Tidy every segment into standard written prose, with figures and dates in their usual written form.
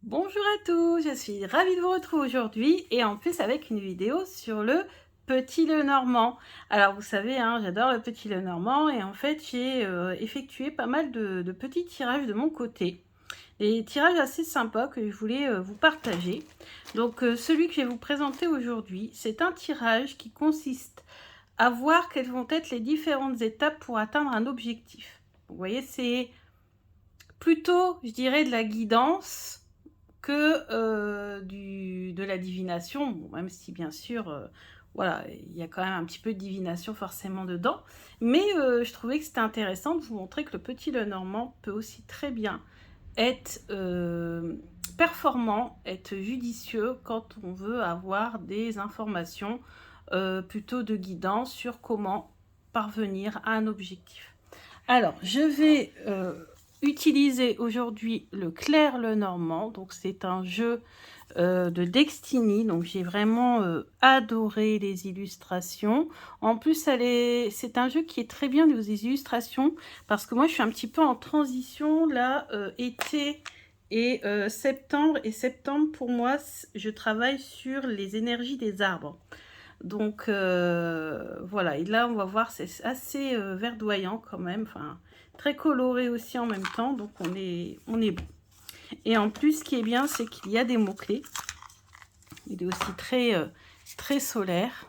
Bonjour à tous, je suis ravie de vous retrouver aujourd'hui et en plus avec une vidéo sur le Petit Lenormand. Alors vous savez, hein, j'adore le Petit Lenormand et en fait j'ai effectué pas mal de petits tirages de mon côté. Des tirages assez sympas que je voulais vous partager. Donc celui que je vais vous présenter aujourd'hui, c'est un tirage qui consiste à voir quelles vont être les différentes étapes pour atteindre un objectif. Vous voyez, c'est plutôt, je dirais, de la guidance que de la divination, bon, même si bien sûr, voilà, il y a quand même un petit peu de divination forcément dedans, mais je trouvais que c'était intéressant de vous montrer que le Petit Lenormand peut aussi très bien être performant, être judicieux quand on veut avoir des informations plutôt de guidance sur comment parvenir à un objectif. Alors, je vais utiliser aujourd'hui le Clair Lenormand. Donc, c'est un jeu de Destiny. Donc, j'ai vraiment adoré les illustrations. En plus, c'est un jeu qui est très bien, les illustrations, parce que moi, je suis un petit peu en transition, là, été et septembre. Et septembre, pour moi, je travaille sur les énergies des arbres. Donc voilà, et là on va voir, c'est assez verdoyant quand même, enfin très coloré aussi en même temps, donc on est bon. Et en plus, ce qui est bien, c'est qu'il y a des mots-clés. Il est aussi très solaire.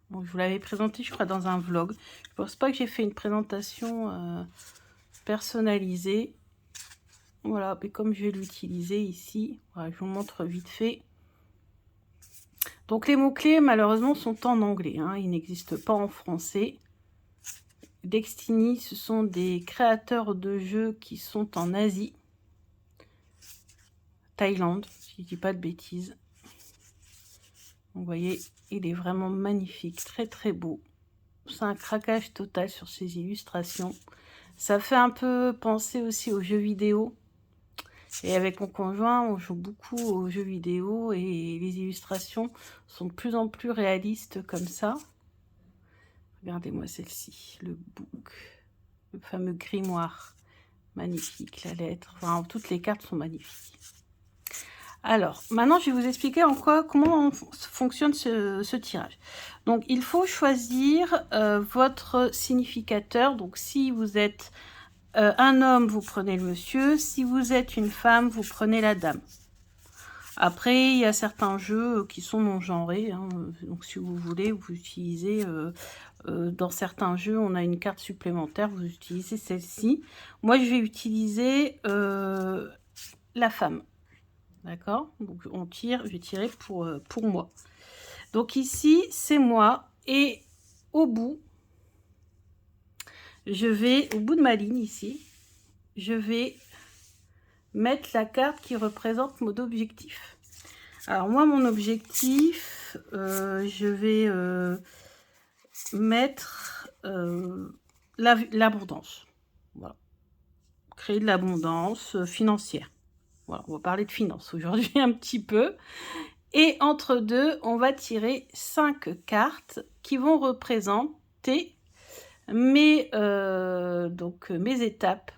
Bon, je vous l'avais présenté, je crois, dans un vlog. Je pense pas que j'ai fait une présentation personnalisée. Voilà, mais comme je vais l'utiliser ici, voilà, je vous montre vite fait. Donc les mots-clés, malheureusement, sont en anglais, hein, ils n'existent pas en français. Destiny, ce sont des créateurs de jeux qui sont en Asie. Thaïlande, si je ne dis pas de bêtises. Vous voyez, il est vraiment magnifique, très beau. C'est un craquage total sur ces illustrations. Ça fait un peu penser aussi aux jeux vidéo. Et avec mon conjoint, on joue beaucoup aux jeux vidéo et les illustrations sont de plus en plus réalistes comme ça. Regardez-moi celle-ci, le book, le fameux grimoire. Magnifique, la lettre. Enfin, toutes les cartes sont magnifiques. Alors, maintenant, je vais vous expliquer comment fonctionne ce tirage. Donc, il faut choisir votre significateur. Donc, si vous êtes un homme, vous prenez le monsieur. Si vous êtes une femme, vous prenez la dame. Après, il y a certains jeux qui sont non-genrés. Hein. Donc, si vous voulez, vous utilisez... dans certains jeux, on a une carte supplémentaire. Vous utilisez celle-ci. Moi, je vais utiliser la femme. D'accord? Donc, on tire, je vais tirer pour moi. Donc, ici, c'est moi. Et au bout de ma ligne, ici, je vais mettre la carte qui représente mon objectif. Alors, moi, mon objectif, je vais mettre l'abondance. Voilà. Créer de l'abondance financière. Voilà, on va parler de finances aujourd'hui un petit peu. Et entre deux, on va tirer 5 cartes qui vont représenter mes étapes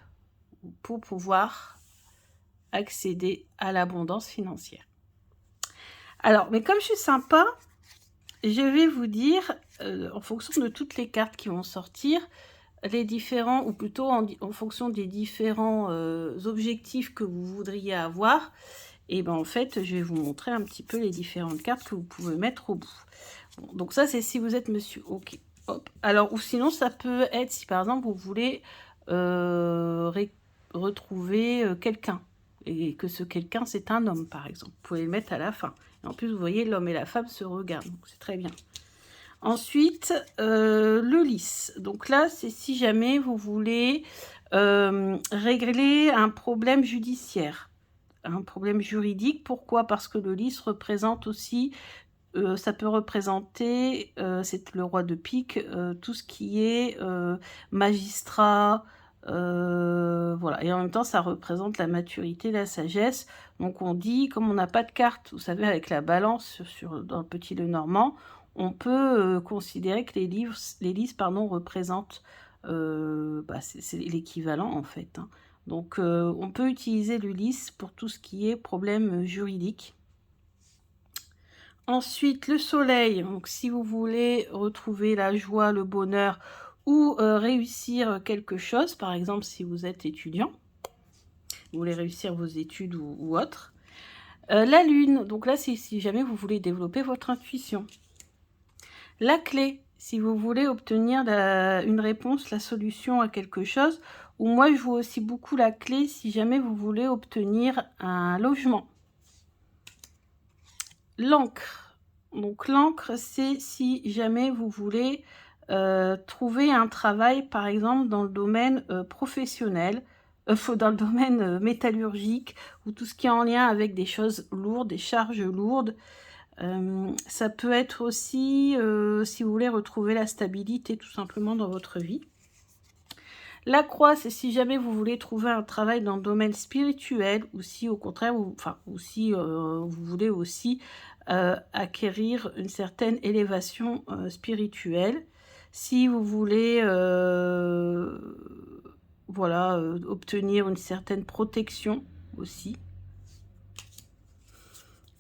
pour pouvoir accéder à l'abondance financière. Alors, mais comme je suis sympa, je vais vous dire, en fonction de toutes les cartes qui vont sortir, les différents, ou plutôt en fonction des différents objectifs que vous voudriez avoir, et ben en fait, je vais vous montrer un petit peu les différentes cartes que vous pouvez mettre au bout. Bon, donc ça, c'est si vous êtes monsieur. Ok. Hop. Alors, ou sinon, ça peut être si par exemple, vous voulez retrouver quelqu'un. Et que ce quelqu'un, c'est un homme, par exemple. Vous pouvez le mettre à la fin. Et en plus, vous voyez, l'homme et la femme se regardent. Donc, c'est très bien. Ensuite, le lys. Donc là, c'est si jamais vous voulez régler un problème judiciaire, un problème juridique. Pourquoi? Parce que le lys représente aussi, ça peut représenter, c'est le roi de pique, tout ce qui est magistrat, voilà. Et en même temps, ça représente la maturité, la sagesse. Donc on dit, comme on n'a pas de carte, vous savez, avec la balance dans le Petit Lenormand, on peut considérer que les lys représentent, c'est l'équivalent en fait, hein. Donc, on peut utiliser le lys pour tout ce qui est problème juridique. Ensuite, le soleil. Donc, si vous voulez retrouver la joie, le bonheur ou réussir quelque chose, par exemple, si vous êtes étudiant, vous voulez réussir vos études ou autre. La lune, donc là, c'est si jamais vous voulez développer votre intuition. La clé, si vous voulez obtenir une réponse, la solution à quelque chose. Ou moi, je vois aussi beaucoup la clé si jamais vous voulez obtenir un logement. L'encre. Donc l'encre, c'est si jamais vous voulez trouver un travail, par exemple, dans le domaine professionnel, dans le domaine métallurgique, ou tout ce qui est en lien avec des choses lourdes, des charges lourdes. Ça peut être aussi, si vous voulez retrouver la stabilité tout simplement dans votre vie. La croix, c'est si jamais vous voulez trouver un travail dans le domaine spirituel, ou si au contraire, ou si vous voulez aussi acquérir une certaine élévation spirituelle. Si vous voulez voilà, obtenir une certaine protection aussi.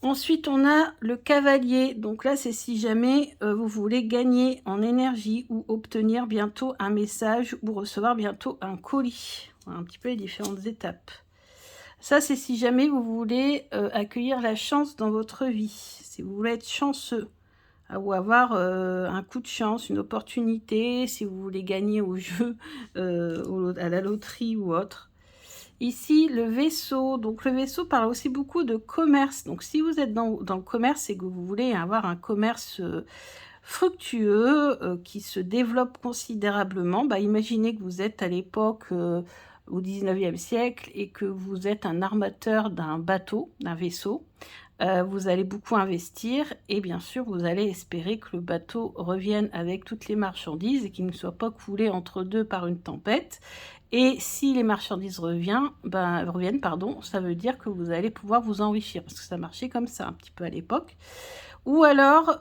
Ensuite, on a le cavalier. Donc là, c'est si jamais vous voulez gagner en énergie ou obtenir bientôt un message ou recevoir bientôt un colis. Voilà un petit peu les différentes étapes. Ça, c'est si jamais vous voulez accueillir la chance dans votre vie. Si vous voulez être chanceux ou avoir un coup de chance, une opportunité, si vous voulez gagner au jeu, à la loterie ou autre. Ici, le vaisseau. Donc, le vaisseau parle aussi beaucoup de commerce. Donc, si vous êtes dans le commerce et que vous voulez avoir un commerce fructueux qui se développe considérablement, bah, imaginez que vous êtes à l'époque au 19e siècle et que vous êtes un armateur d'un bateau, d'un vaisseau. Vous allez beaucoup investir et bien sûr, vous allez espérer que le bateau revienne avec toutes les marchandises et qu'il ne soit pas coulé entre deux par une tempête. Et si les marchandises reviennent, ça veut dire que vous allez pouvoir vous enrichir, parce que ça marchait comme ça un petit peu à l'époque. Ou alors,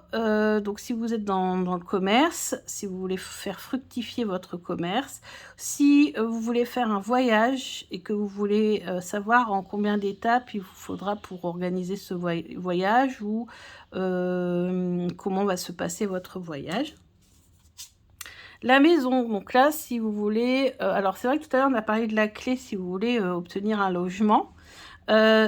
donc si vous êtes dans le commerce, si vous voulez faire fructifier votre commerce, si vous voulez faire un voyage et que vous voulez savoir en combien d'étapes il vous faudra pour organiser ce voyage ou comment va se passer votre voyage. La maison, donc là, si vous voulez... alors, c'est vrai que tout à l'heure, on a parlé de la clé si vous voulez obtenir un logement.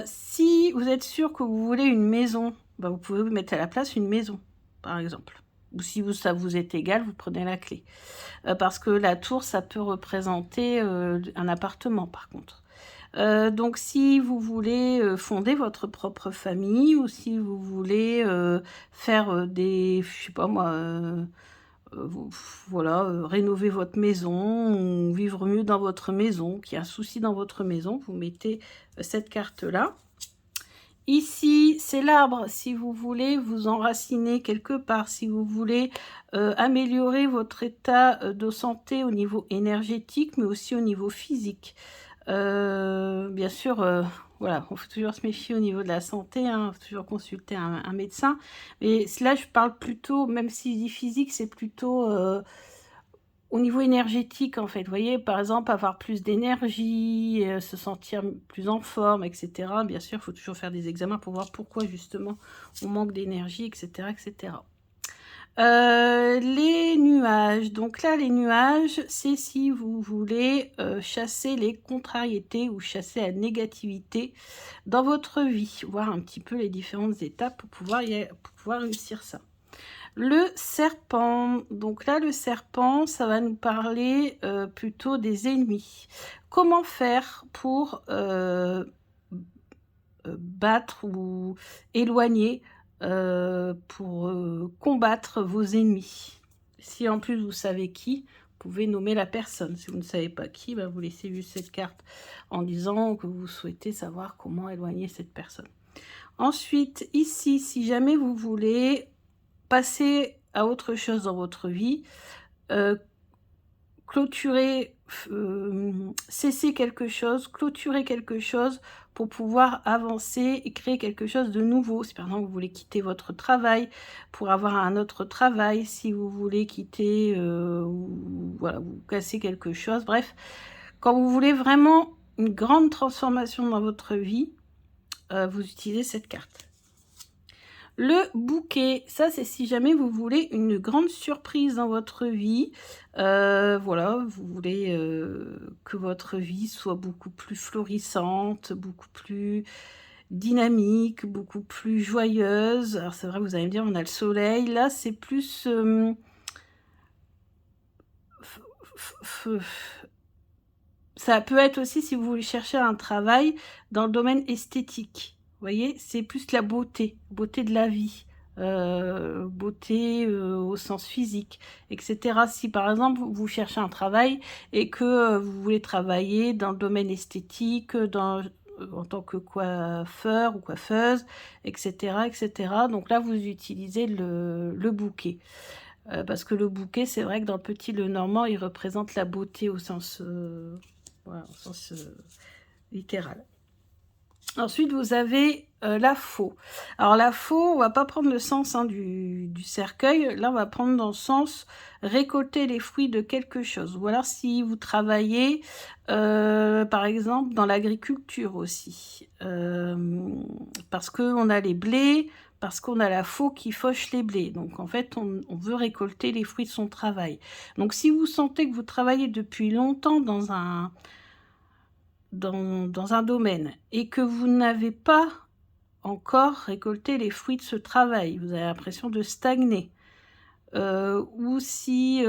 Si vous êtes sûr que vous voulez une maison, bah, vous pouvez vous mettre à la place une maison, par exemple. Ou si ça vous est égal, vous prenez la clé. Parce que la tour, ça peut représenter un appartement, par contre. Donc, si vous voulez fonder votre propre famille ou si vous voulez faire des... je sais pas moi... voilà, rénover votre maison, ou vivre mieux dans votre maison, qu'il y a un souci dans votre maison, vous mettez cette carte-là. Ici, c'est l'arbre, si vous voulez vous enraciner quelque part, si vous voulez améliorer votre état de santé au niveau énergétique, mais aussi au niveau physique. Bien sûr, voilà, il faut toujours se méfier au niveau de la santé, hein, faut toujours consulter un médecin. Mais là, je parle plutôt, même si je dis physique, c'est plutôt au niveau énergétique, en fait. Vous voyez, par exemple, avoir plus d'énergie, se sentir plus en forme, etc. Bien sûr, il faut toujours faire des examens pour voir pourquoi, justement, on manque d'énergie, etc., etc. Les nuages. Donc là, les nuages, c'est si vous voulez chasser les contrariétés ou chasser la négativité dans votre vie. Voir un petit peu les différentes étapes pour pouvoir réussir ça. Le serpent. Donc là, le serpent, ça va nous parler plutôt des ennemis. Comment faire pour battre ou éloigner pour combattre vos ennemis. Si en plus vous savez qui, vous pouvez nommer la personne. Si vous ne savez pas qui, bah, vous laissez juste cette carte en disant que vous souhaitez savoir comment éloigner cette personne. Ensuite, ici, si jamais vous voulez passer à autre chose dans votre vie, clôturer, cesser quelque chose, clôturer quelque chose pour pouvoir avancer et créer quelque chose de nouveau. Si par exemple vous voulez quitter votre travail pour avoir un autre travail, si vous voulez quitter, voilà, vous casser quelque chose, bref, quand vous voulez vraiment une grande transformation dans votre vie, vous utilisez cette carte. Le bouquet, ça c'est si jamais vous voulez une grande surprise dans votre vie. Voilà, vous voulez que votre vie soit beaucoup plus florissante, beaucoup plus dynamique, beaucoup plus joyeuse. Alors c'est vrai, vous allez me dire, on a le soleil. Là, c'est plus... ça peut être aussi si vous voulez chercher un travail dans le domaine esthétique. Vous voyez, c'est plus la beauté, beauté de la vie, beauté au sens physique, etc. Si par exemple vous cherchez un travail et que vous voulez travailler dans le domaine esthétique, en tant que coiffeur ou coiffeuse, etc., etc. Donc là, vous utilisez le bouquet. Parce que le bouquet, c'est vrai que dans le Petit Lenormand, il représente la beauté au sens, voilà, au sens littéral. Ensuite, vous avez la faux. Alors la faux, on va pas prendre le sens du cercueil. Là, on va prendre dans le sens récolter les fruits de quelque chose. Ou alors si vous travaillez, par exemple, dans l'agriculture aussi. Parce qu'on a les blés, parce qu'on a la faux qui fauche les blés. Donc en fait, on veut récolter les fruits de son travail. Donc si vous sentez que vous travaillez depuis longtemps dans un domaine et que vous n'avez pas encore récolté les fruits de ce travail, vous avez l'impression de stagner, ou si...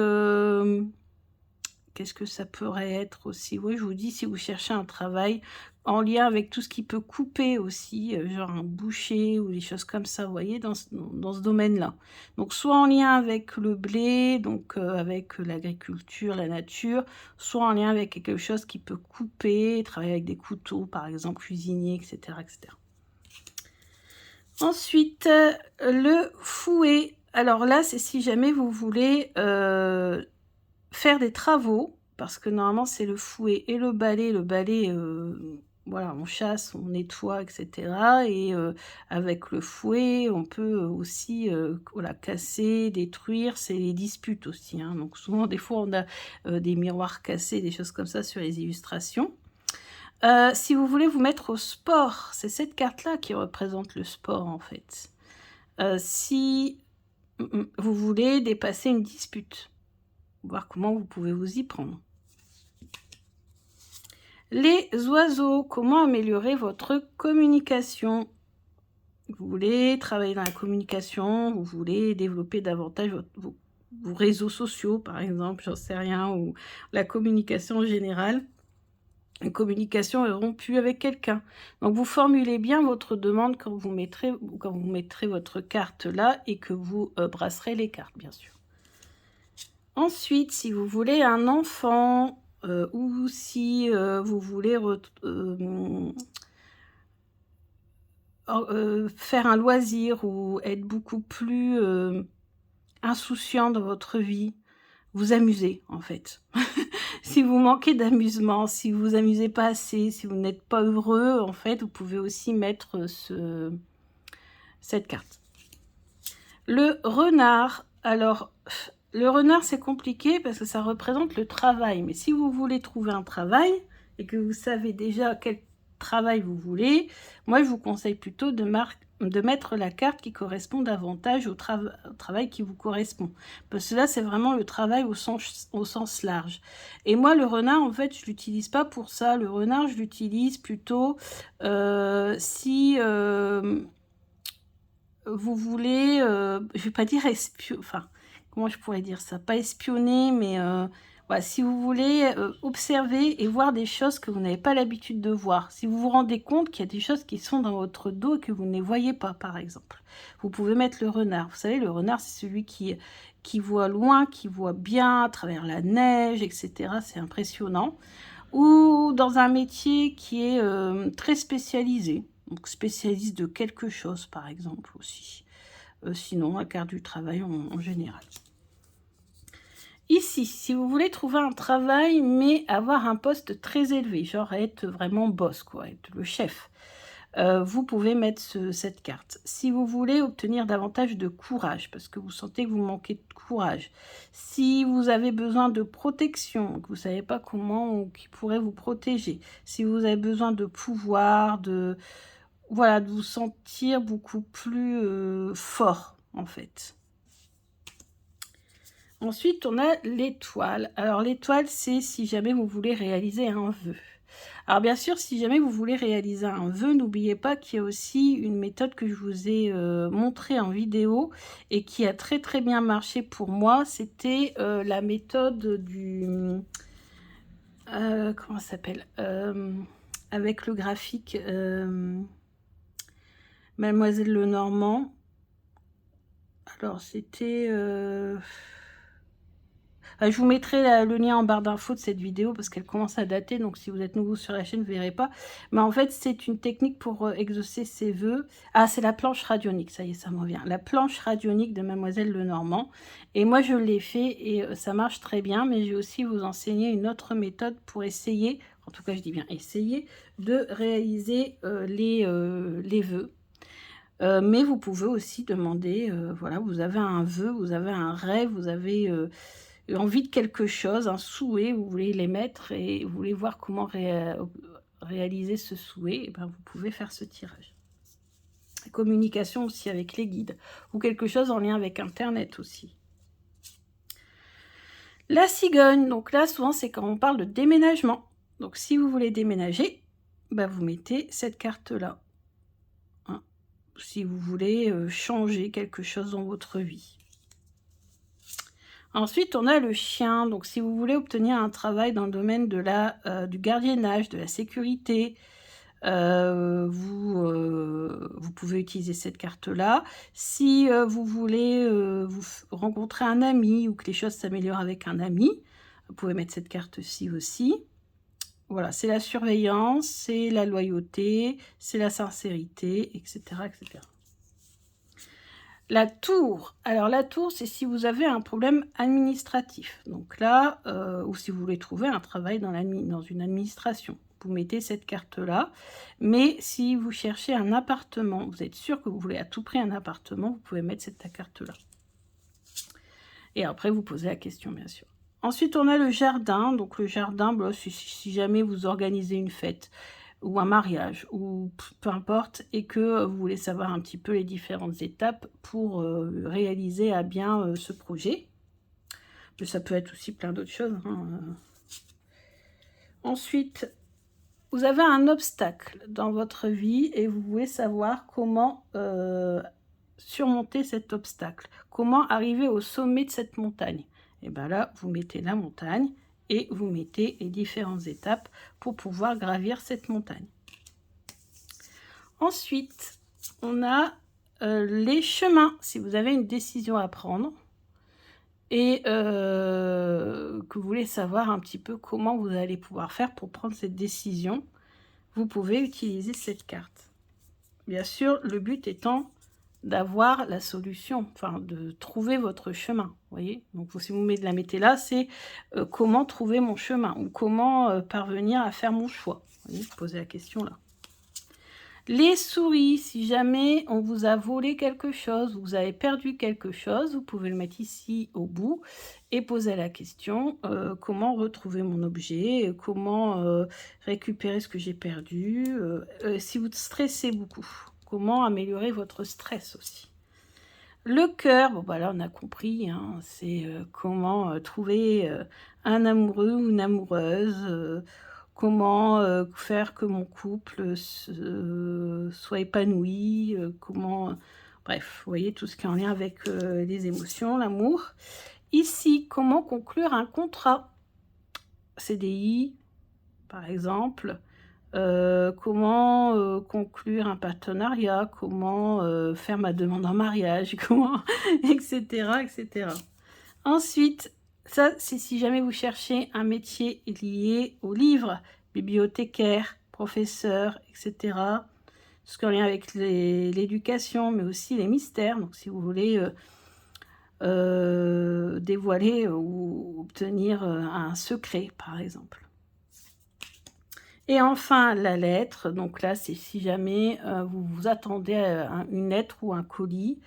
qu'est-ce que ça pourrait être aussi? Oui, je vous dis, si vous cherchez un travail en lien avec tout ce qui peut couper aussi, genre un boucher ou des choses comme ça, vous voyez, dans ce domaine-là. Donc, soit en lien avec le blé, donc avec l'agriculture, la nature, soit en lien avec quelque chose qui peut couper, travailler avec des couteaux, par exemple, cuisinier, etc., etc. Ensuite, le fouet. Alors là, c'est si jamais vous voulez faire des travaux, parce que normalement c'est le fouet et le balai. Le balai, voilà, on chasse, on nettoie, etc. Et avec le fouet, on peut aussi voilà, casser, détruire. C'est les disputes aussi, hein. Donc souvent, des fois, on a des miroirs cassés, des choses comme ça sur les illustrations. Si vous voulez vous mettre au sport, c'est cette carte-là qui représente le sport, en fait. Si vous voulez dépasser une dispute, voir comment vous pouvez vous y prendre. Les oiseaux, comment améliorer votre communication? Vous voulez travailler dans la communication, vous voulez développer davantage vos réseaux sociaux, par exemple, j'en sais rien, ou la communication en général. Une communication est rompue avec quelqu'un. Donc, vous formulez bien votre demande quand vous mettrez votre carte là et que vous brasserez les cartes, bien sûr. Ensuite, si vous voulez un enfant ou si vous voulez faire un loisir ou être beaucoup plus insouciant dans votre vie, vous amuser en fait. Si vous manquez d'amusement, si vous vous amusez pas assez, si vous n'êtes pas heureux, en fait, vous pouvez aussi mettre cette carte. Le renard. Alors, le renard, c'est compliqué parce que ça représente le travail. Mais si vous voulez trouver un travail et que vous savez déjà quel travail vous voulez, moi, je vous conseille plutôt de mettre la carte qui correspond davantage au travail qui vous correspond. Parce que là, c'est vraiment le travail au sens large. Et moi, le renard, en fait, je l'utilise pas pour ça. Le renard, je l'utilise plutôt si... vous voulez, je vais pas dire enfin, comment je pourrais dire ça? Pas espionner, mais voilà, si vous voulez observer et voir des choses que vous n'avez pas l'habitude de voir. Si vous vous rendez compte qu'il y a des choses qui sont dans votre dos et que vous ne les voyez pas, par exemple. Vous pouvez mettre le renard. Vous savez, le renard, c'est celui qui voit loin, qui voit bien à travers la neige, etc. C'est impressionnant. Ou dans un métier qui est très spécialisé. Donc spécialiste de quelque chose, par exemple, aussi. Sinon, la carte du travail en général. Ici, si vous voulez trouver un travail, mais avoir un poste très élevé, genre être vraiment boss, quoi, être le chef. vous pouvez mettre cette carte. Si vous voulez obtenir davantage de courage, parce que vous sentez que vous manquez de courage, si vous avez besoin de protection, que vous ne savez pas comment ou qui pourrait vous protéger, si vous avez besoin de pouvoir, voilà, de vous sentir beaucoup plus fort, en fait. Ensuite, on a l'étoile. Alors, l'étoile, c'est si jamais vous voulez réaliser un vœu. Alors, bien sûr, si jamais vous voulez réaliser un vœu, n'oubliez pas qu'il y a aussi une méthode que je vous ai montrée en vidéo et qui a très, très bien marché pour moi. C'était la méthode du... comment ça s'appelle avec le graphique Mademoiselle Lenormand. Alors, c'était... je vous mettrai le lien en barre d'infos de cette vidéo parce qu'elle commence à dater, donc si vous êtes nouveau sur la chaîne, vous ne verrez pas. Mais en fait, c'est une technique pour exaucer ses vœux. Ah, c'est la planche radionique, ça y est, ça me revient. La planche radionique de Mademoiselle Lenormand. Et moi, je l'ai fait et ça marche très bien, mais je vais aussi vous enseigner une autre méthode pour essayer, en tout cas, je dis bien essayer, de réaliser les vœux. Mais vous pouvez aussi demander, voilà, vous avez un vœu, vous avez un rêve, vous avez... envie de quelque chose, un souhait, vous voulez l'émettre et vous voulez voir comment réaliser ce souhait, et ben vous pouvez faire ce tirage. Communication aussi avec les guides, ou quelque chose en lien avec Internet aussi. La cigogne, donc là souvent c'est quand on parle de déménagement. Donc si vous voulez déménager, ben, vous mettez cette carte-là. Hein. Si vous voulez changer quelque chose dans votre vie. Ensuite, on a le chien. Donc, si vous voulez obtenir un travail dans le domaine de du gardiennage, de la sécurité, vous pouvez utiliser cette carte-là. Si vous voulez vous rencontrer un ami ou que les choses s'améliorent avec un ami, vous pouvez mettre cette carte-ci aussi. Voilà, c'est la surveillance, c'est la loyauté, c'est la sincérité, etc., etc. La tour. Alors, la tour, c'est si vous avez un problème administratif. Donc là, ou si vous voulez trouver un travail dans une administration. Vous mettez cette carte-là. Mais si vous cherchez un appartement, vous êtes sûr que vous voulez à tout prix un appartement, vous pouvez mettre cette carte-là. Et après, vous posez la question, bien sûr. Ensuite, on a le jardin. Donc, le jardin, bah, si jamais vous organisez une fête, ou un mariage, ou peu importe, et que vous voulez savoir un petit peu les différentes étapes pour réaliser à bien ce projet. Mais ça peut être aussi plein d'autres choses. Hein. Ensuite, vous avez un obstacle dans votre vie et vous voulez savoir comment surmonter cet obstacle, comment arriver au sommet de cette montagne. Et bien là, vous mettez la montagne et vous mettez les différentes étapes pour pouvoir gravir cette montagne. Ensuite, on a les chemins. Si vous avez une décision à prendre et que vous voulez savoir un petit peu comment vous allez pouvoir faire pour prendre cette décision, vous pouvez utiliser cette carte. Bien sûr, le but étant d'avoir la solution, enfin de trouver votre chemin, vous voyez. Donc si vous la mettez là, c'est comment trouver mon chemin ou comment parvenir à faire mon choix. Vous voyez, vous posez la question là. Les souris, si jamais on vous a volé quelque chose, vous avez perdu quelque chose, vous pouvez le mettre ici au bout et poser la question comment retrouver mon objet, comment récupérer ce que j'ai perdu, si vous stressez beaucoup, comment améliorer votre stress aussi. Le cœur, bon bah là on a compris, hein, c'est comment trouver un amoureux ou une amoureuse, comment faire que mon couple soit épanoui, comment... Bref, vous voyez tout ce qui est en lien avec les émotions, l'amour. Ici, comment conclure un contrat CDI, par exemple. Comment conclure un partenariat, comment faire ma demande en mariage, comment, etc., etc. Ensuite, ça, c'est si jamais vous cherchez un métier lié au livre, bibliothécaire, professeur, etc. Ce qui est en lien avec l'éducation, mais aussi les mystères. Donc, si vous voulez dévoiler ou obtenir un secret, par exemple. Et enfin, la lettre. Donc là, c'est si jamais vous vous attendez à une lettre ou un colis.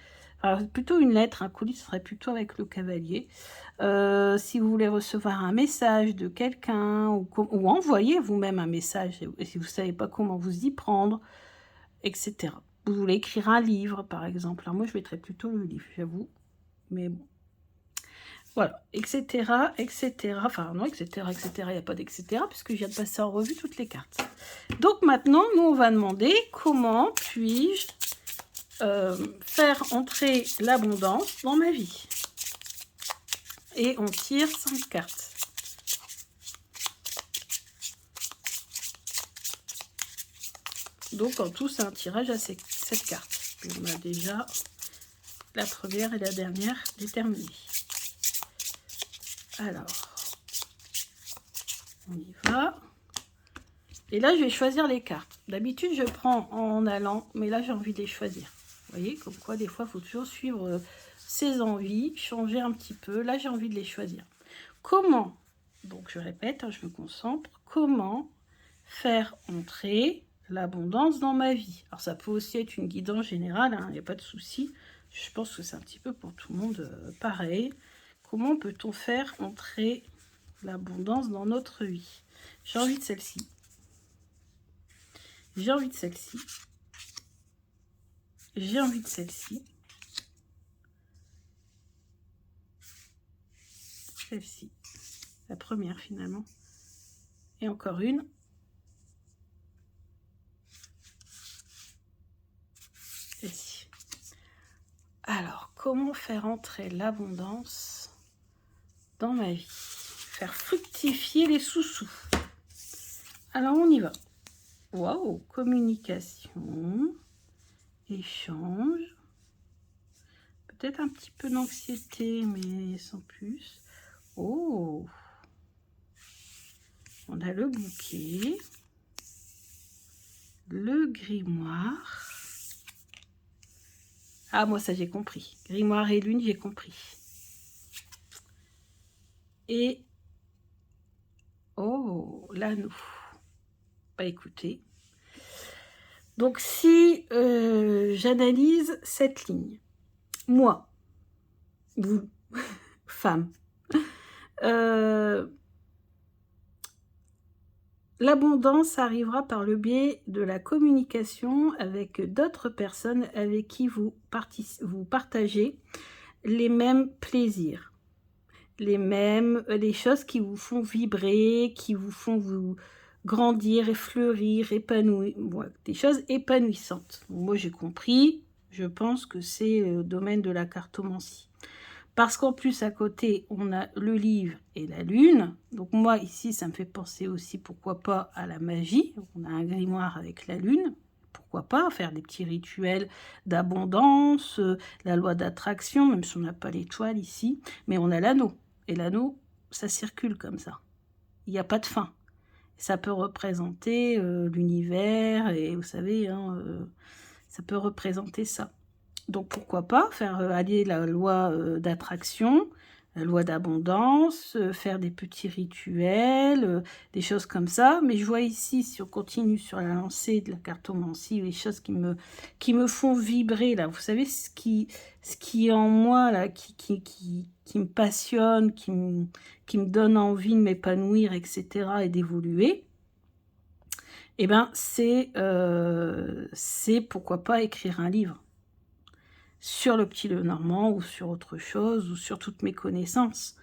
Alors, plutôt une lettre, un colis, ce serait plutôt avec le cavalier. Si vous voulez recevoir un message de quelqu'un ou envoyer vous-même un message, et si vous ne savez pas comment vous y prendre, etc. Vous voulez écrire un livre, par exemple. Alors moi, je mettrais plutôt le livre, j'avoue. Mais bon. Voilà, etc., etc. Enfin, non, etc., etc. Il n'y a pas d'etc. Puisque je viens de passer en revue toutes les cartes. Donc maintenant, nous, on va demander comment puis-je faire entrer l'abondance dans ma vie. Et on tire 5 cartes. Donc en tout, c'est un tirage à 7 cartes. Et on a déjà la première et la dernière déterminées. Alors, on y va. Et là, je vais choisir les cartes. D'habitude, je prends en allant, mais là, j'ai envie de les choisir. Vous voyez, comme quoi, des fois, il faut toujours suivre ses envies, changer un petit peu. Là, j'ai envie de les choisir. Comment, donc je répète, je me concentre, comment faire entrer l'abondance dans ma vie? Alors, ça peut aussi être une guidance générale, il n'y a pas de souci. Je pense que c'est un petit peu pour tout le monde pareil. Comment peut-on faire entrer l'abondance dans notre vie? J'ai envie de celle-ci. J'ai envie de celle-ci. J'ai envie de celle-ci. Celle-ci. La première finalement. Et encore une. Celle-ci. Alors, comment faire entrer l'abondance dans ma vie? Faire fructifier les sous-sous. Alors, on y va. Waouh, communication, échange, peut-être un petit peu d'anxiété, mais sans plus. Oh, on a le bouquet, le grimoire. Ah, moi, ça, j'ai compris. Grimoire et lune, j'ai compris. Et, oh, l'anneau. Bah, écoutez. Donc, si j'analyse cette ligne, moi, vous, femme, l'abondance arrivera par le biais de la communication avec d'autres personnes avec qui vous partagez les mêmes plaisirs, les choses qui vous font vibrer, qui vous font vous grandir et fleurir, épanouir, des choses épanouissantes. Moi, j'ai compris, je pense que c'est le domaine de la cartomancie. Parce qu'en plus, à côté, on a le livre et la lune. Donc moi, ici, ça me fait penser aussi, pourquoi pas, à la magie. Donc, on a un grimoire avec la lune. Pourquoi pas faire des petits rituels d'abondance, la loi d'attraction, même si on n'a pas l'étoile ici. Mais on a l'anneau. Et l'anneau, ça circule comme ça. Il n'y a pas de fin. Ça peut représenter l'univers, et vous savez, ça peut représenter ça. Donc pourquoi pas faire allier la loi d'attraction, la loi d'abondance, faire des petits rituels, des choses comme ça. Mais je vois ici, si on continue sur la lancée de la cartomancie, les choses qui me font vibrer, là. Vous savez, ce qui est en moi, là, qui me passionne, qui me donne envie de m'épanouir, etc. et d'évoluer. Eh bien, c'est pourquoi pas écrire un livre sur le petit Lenormand ou sur autre chose, ou sur toutes mes connaissances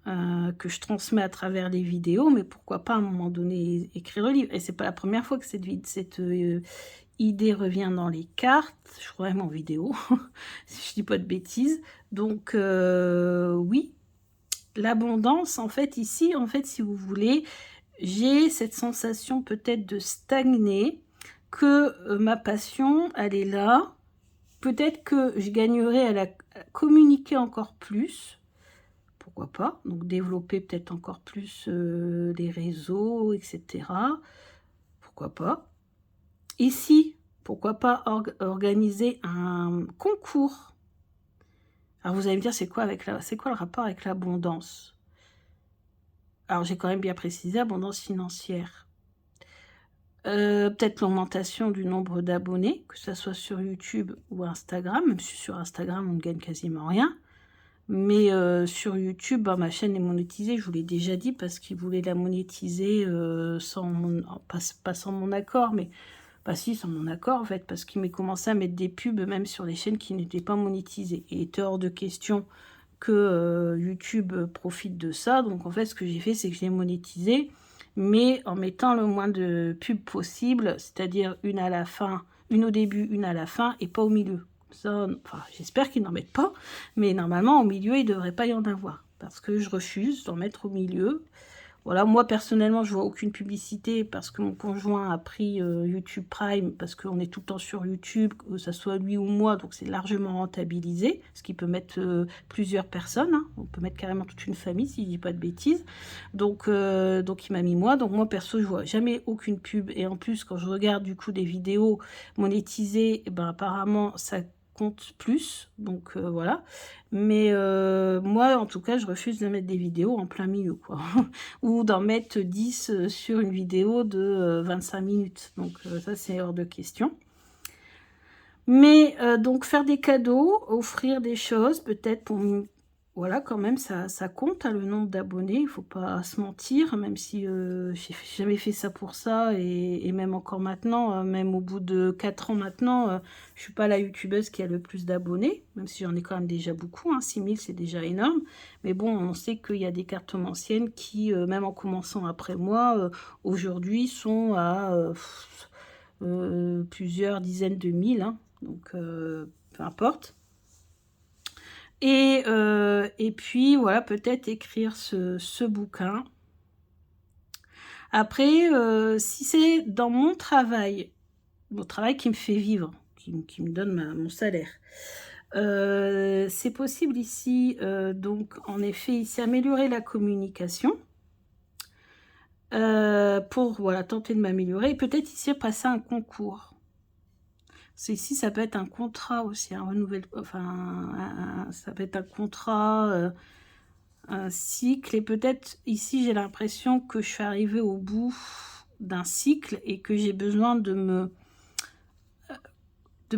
que je transmets à travers les vidéos, mais pourquoi pas à un moment donné écrire le livre. Et c'est pas la première fois que cette idée revient dans les cartes, je crois même en vidéo, si je dis pas de bêtises. Donc oui, l'abondance, en fait, ici, en fait, si vous voulez, j'ai cette sensation peut-être de stagner, que ma passion, elle est là. Peut-être que je gagnerais à la communiquer encore plus. Pourquoi pas? Donc développer peut-être encore plus les réseaux, etc. Pourquoi pas? Ici, pourquoi pas organiser un concours? Alors vous allez me dire, c'est quoi le rapport avec l'abondance? Alors j'ai quand même bien précisé abondance financière. Peut-être l'augmentation du nombre d'abonnés, que ça soit sur YouTube ou Instagram, même si sur Instagram, on ne gagne quasiment rien. Mais sur YouTube, bah, ma chaîne est monétisée, je vous l'ai déjà dit, parce qu'ils voulaient la monétiser pas sans mon accord, mais bah si, sans mon accord en fait, parce qu'ils m'ont commencé à mettre des pubs même sur les chaînes qui n'étaient pas monétisées. Et il était hors de question que YouTube profite de ça. Donc en fait, ce que j'ai fait, c'est que je l'ai monétisé, mais en mettant le moins de pubs possible, c'est-à-dire une à la fin, une au début, une à la fin, et pas au milieu. Ça, enfin, j'espère qu'ils n'en mettent pas, mais normalement, au milieu, il ne devrait pas y en avoir, parce que je refuse d'en mettre au milieu. Voilà, moi personnellement, je vois aucune publicité parce que mon conjoint a pris YouTube Prime parce qu'on est tout le temps sur YouTube, que ce soit lui ou moi, donc c'est largement rentabilisé, ce qui peut mettre plusieurs personnes, hein. On peut mettre carrément toute une famille si je dis pas de bêtises. Donc il m'a mis moi, donc moi perso, je vois jamais aucune pub, et en plus quand je regarde du coup des vidéos monétisées, eh ben, apparemment ça compte plus, donc voilà. Mais moi en tout cas, je refuse de mettre des vidéos en plein milieu, quoi. Ou d'en mettre 10 sur une vidéo de 25 minutes. Donc ça, c'est hors de question. Mais donc faire des cadeaux, offrir des choses, peut-être pour... Voilà, quand même, ça compte, hein, le nombre d'abonnés, il ne faut pas se mentir, même si j'ai jamais fait ça pour ça, et même encore maintenant, même au bout de 4 ans maintenant, je ne suis pas la youtubeuse qui a le plus d'abonnés, même si j'en ai quand même déjà beaucoup, hein, 6000 c'est déjà énorme, mais bon, on sait qu'il y a des cartons anciennes qui, même en commençant après moi, aujourd'hui sont à plusieurs dizaines de mille, hein, donc peu importe. Et puis, voilà, peut-être écrire ce bouquin. Après, si c'est dans mon travail qui me fait vivre, qui me donne mon salaire, c'est possible ici, donc, en effet, ici, améliorer la communication. Pour, voilà, tenter de m'améliorer. Et peut-être ici, passer un concours. Ici, ça peut être un contrat aussi, un renouvellement, enfin, ça peut être un contrat, un cycle. Et peut-être ici, j'ai l'impression que je suis arrivée au bout d'un cycle et que j'ai besoin de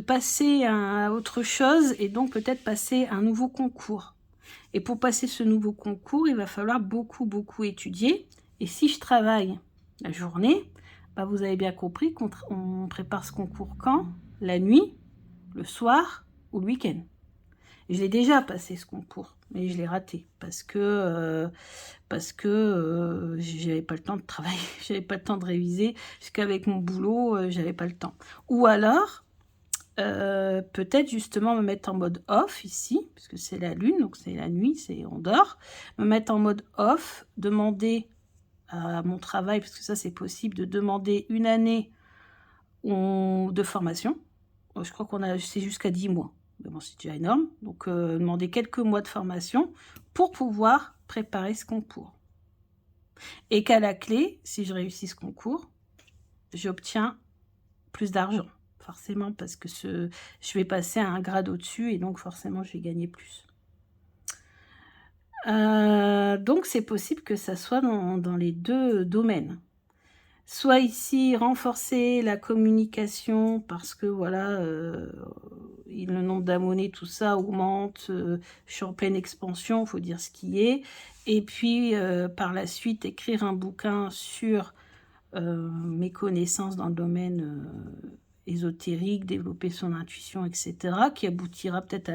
passer à autre chose, et donc peut-être passer un nouveau concours. Et pour passer ce nouveau concours, il va falloir beaucoup étudier. Et si je travaille la journée, bah vous avez bien compris qu'on prépare ce concours quand? La nuit, le soir ou le week-end. Je l'ai déjà passé ce concours, mais je l'ai raté parce que j'avais pas le temps de travailler, j'avais pas le temps de réviser, jusqu'avec mon boulot, j'avais pas le temps. Ou alors, peut-être justement me mettre en mode off ici, parce que c'est la lune, donc c'est la nuit, on dort, me mettre en mode off, demander à mon travail, parce que ça c'est possible, de demander une année de formation. Je crois c'est jusqu'à 10 mois. Mais bon, c'est déjà énorme. Donc, demander quelques mois de formation pour pouvoir préparer ce concours. Et qu'à la clé, si je réussis ce concours, j'obtiens plus d'argent. Forcément, parce que je vais passer à un grade au-dessus et donc forcément, je vais gagner plus. Donc, c'est possible que ça soit dans les deux domaines. Soit ici, renforcer la communication parce que voilà, le nombre d'abonnés, tout ça augmente, je suis en pleine expansion, il faut dire ce qui est. Et puis, par la suite, écrire un bouquin sur mes connaissances dans le domaine ésotérique, développer son intuition, etc., qui aboutira peut-être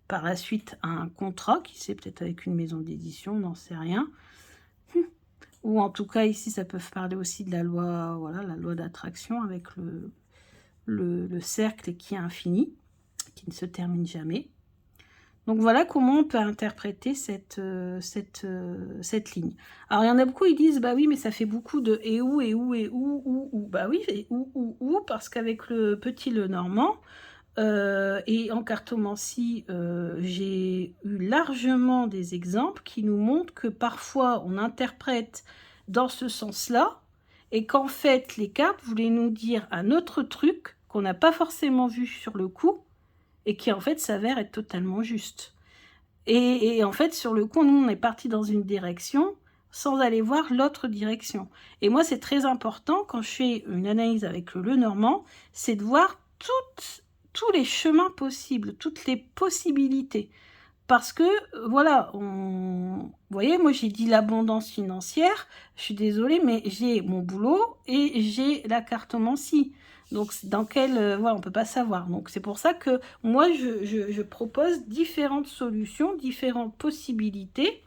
par la suite à un contrat, qui sait, peut-être avec une maison d'édition, on n'en sait rien. Ou en tout cas, ici, ça peut parler aussi de la loi, voilà, la loi d'attraction avec le cercle qui est infini, qui ne se termine jamais. Donc voilà comment on peut interpréter cette ligne. Alors il y en a beaucoup, ils disent, bah oui, mais ça fait beaucoup de et où, ou. Bah oui, et où, parce qu'avec le petit Lenormand, et en cartomancie, j'ai eu largement des exemples qui nous montrent que parfois on interprète dans ce sens-là, et qu'en fait les cartes voulaient nous dire un autre truc qu'on n'a pas forcément vu sur le coup, et qui en fait s'avère être totalement juste. Et en fait, sur le coup, nous on est parti dans une direction, sans aller voir l'autre direction. Et moi, c'est très important quand je fais une analyse avec le Lenormand, c'est de voir tous les chemins possibles, toutes les possibilités. Parce que, voilà, vous voyez, moi j'ai dit l'abondance financière, je suis désolée, mais j'ai mon boulot et j'ai la cartomancie. Donc, dans quel... voilà, on ne peut pas savoir. Donc, c'est pour ça que moi, je propose différentes solutions, différentes possibilités,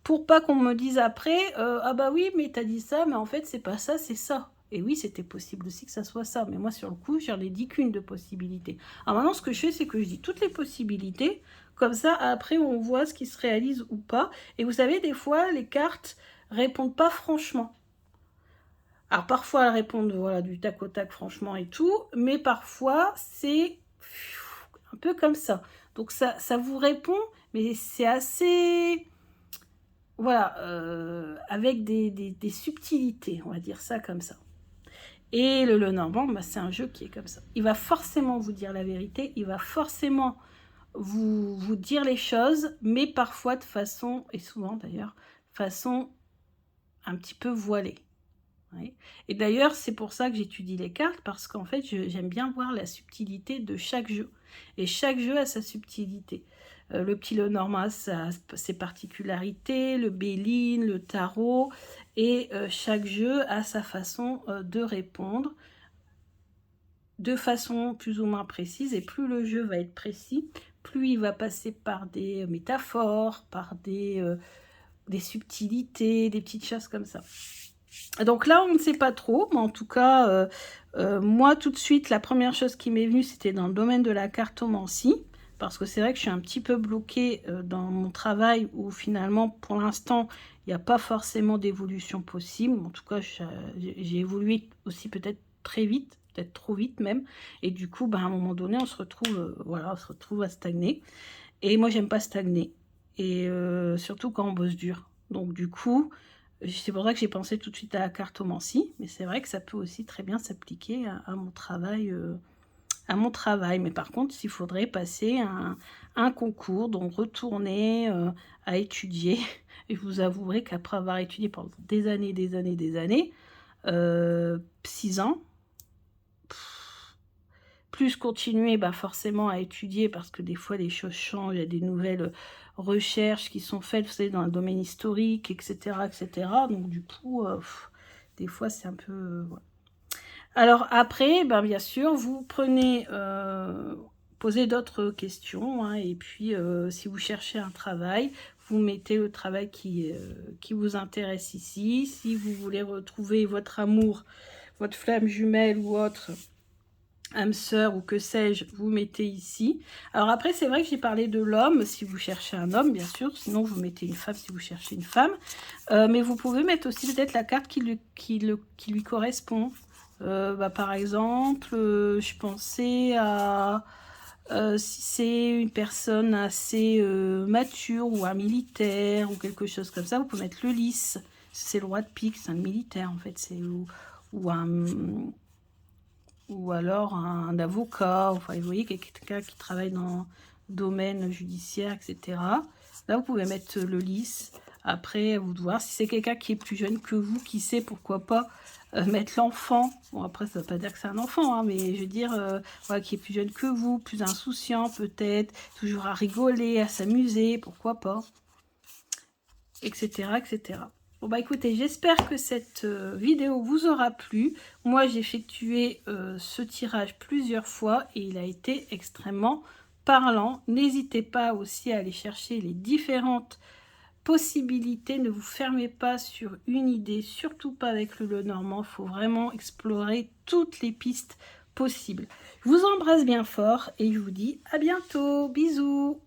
pour pas qu'on me dise après, ah bah oui, mais t'as dit ça, mais en fait, c'est pas ça, c'est ça. Et oui, c'était possible aussi que ça soit ça. Mais moi, sur le coup, j'en ai dit qu'une de possibilités. Alors maintenant, ce que je fais, c'est que je dis toutes les possibilités. Comme ça, après, on voit ce qui se réalise ou pas. Et vous savez, des fois, les cartes répondent pas franchement. Alors, parfois, elles répondent voilà, du tac au tac, franchement, et tout. Mais parfois, c'est un peu comme ça. Donc, ça vous répond, mais c'est assez... Voilà, avec des subtilités, on va dire ça comme ça. Et le Lenormand, bah, c'est un jeu qui est comme ça. Il va forcément vous dire la vérité, il va forcément vous dire les choses, mais parfois de façon, et souvent d'ailleurs, façon un petit peu voilée. Oui. Et d'ailleurs, c'est pour ça que j'étudie les cartes, parce qu'en fait, j'aime bien voir la subtilité de chaque jeu. Et chaque jeu a sa subtilité. Le petit Lenormand a ses particularités, le Béline, le tarot, et chaque jeu a sa façon de répondre de façon plus ou moins précise. Et plus le jeu va être précis, plus il va passer par des métaphores, par des subtilités, des petites choses comme ça. Donc là, on ne sait pas trop, mais en tout cas, moi, tout de suite, la première chose qui m'est venue, c'était dans le domaine de la cartomancie, parce que c'est vrai que je suis un petit peu bloquée dans mon travail, où finalement, pour l'instant, il n'y a pas forcément d'évolution possible. En tout cas, j'ai évolué aussi peut-être très vite, peut-être trop vite même, et du coup, ben, à un moment donné, on se retrouve, voilà, on se retrouve à stagner. Et moi, j'aime pas stagner, et surtout quand on bosse dur. Donc du coup... C'est pour ça que j'ai pensé tout de suite à la cartomancie, mais c'est vrai que ça peut aussi très bien s'appliquer à mon travail. Mais par contre, il faudrait passer un concours, donc retourner à étudier. Et je vous avouerai qu'après avoir étudié pendant des années, 6 ans, plus continuer forcément à étudier, parce que des fois les choses changent, il y a des nouvelles recherches qui sont faites, vous savez, dans le domaine historique, etc. etc. Donc du coup, des fois c'est un peu... voilà. Alors après, bien sûr, vous prenez, posez d'autres questions, hein, et puis si vous cherchez un travail, vous mettez le travail qui vous intéresse ici. Si vous voulez retrouver votre amour, votre flamme jumelle ou autre, âme sœur ou que sais-je, vous mettez ici. Alors après, c'est vrai que j'ai parlé de l'homme, si vous cherchez un homme, bien sûr, sinon vous mettez une femme si vous cherchez une femme. Mais vous pouvez mettre aussi peut-être la carte qui lui correspond. Par exemple, je pensais à... si c'est une personne assez mature ou un militaire ou quelque chose comme ça, vous pouvez mettre le lys. C'est le roi de pique, c'est un militaire en fait, ou alors un avocat, enfin vous voyez, quelqu'un qui travaille dans le domaine judiciaire, etc. Là, vous pouvez mettre le lys. Après, à vous de voir si c'est quelqu'un qui est plus jeune que vous, qui sait, pourquoi pas mettre l'enfant. Bon, après, ça ne veut pas dire que c'est un enfant, hein, mais je veux dire, voilà, qui est plus jeune que vous, plus insouciant peut-être, toujours à rigoler, à s'amuser, pourquoi pas, etc., etc. Bon écoutez, j'espère que cette vidéo vous aura plu. Moi j'ai effectué ce tirage plusieurs fois et il a été extrêmement parlant. N'hésitez pas aussi à aller chercher les différentes possibilités. Ne vous fermez pas sur une idée, surtout pas avec le Lenormand. Il faut vraiment explorer toutes les pistes possibles. Je vous embrasse bien fort et je vous dis à bientôt. Bisous.